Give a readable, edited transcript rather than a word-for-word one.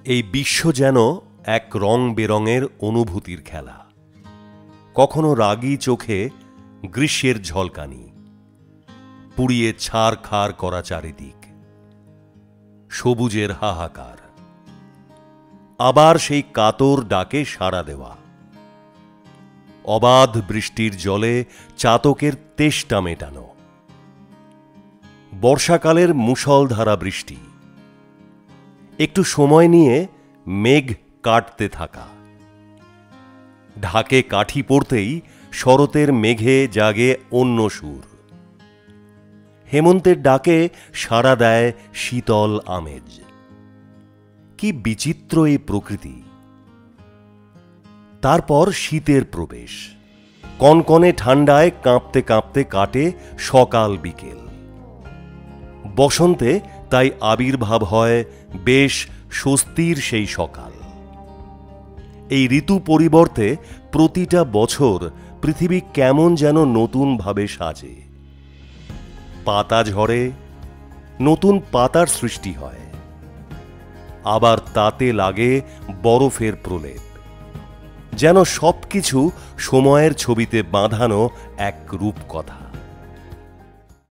এই বিশ্ব যেন এক রং বেরঙের অনুভূতির খেলা। কখনো রাগী চোখে গ্রীষ্মের ঝলকানি, পুড়িয়ে ছারখার করা চারিদিক, সবুজের হাহাকার, আবার সেই কাতর ডাকে সাড়া দেওয়া, অবাধ বৃষ্টির জলে চাতকের তেষ্টা মেটানো, বর্ষাকালের মুষলধারা বৃষ্টি, একটু সময় নিয়ে মেঘ কাটতে থাকা, ঢাকে কাঠি পড়তেই শরতের মেঘে জাগে অন্য সুর, হেমন্তের ডাকে সাড়া দেয় শীতল আমেজ। কি বিচিত্র এই প্রকৃতি! তারপর শীতের প্রবেশ, কনকনে ঠান্ডায় কাঁপতে কাঁপতে কাটে সকাল বিকেল। বসন্তে তাই আবির্ভাব হয় বেশ স্বস্তির সেই সকাল। এই ঋতু পরিবর্তে প্রতিটা বছর পৃথিবী কেমন যেন নতুনভাবে সাজে। পাতা ঝরে, নতুন পাতার সৃষ্টি হয়, আবার তাতে লাগে বরফের প্রলেপ, যেন সবকিছু সময়ের ছবিতে বাঁধানো এক রূপকথা।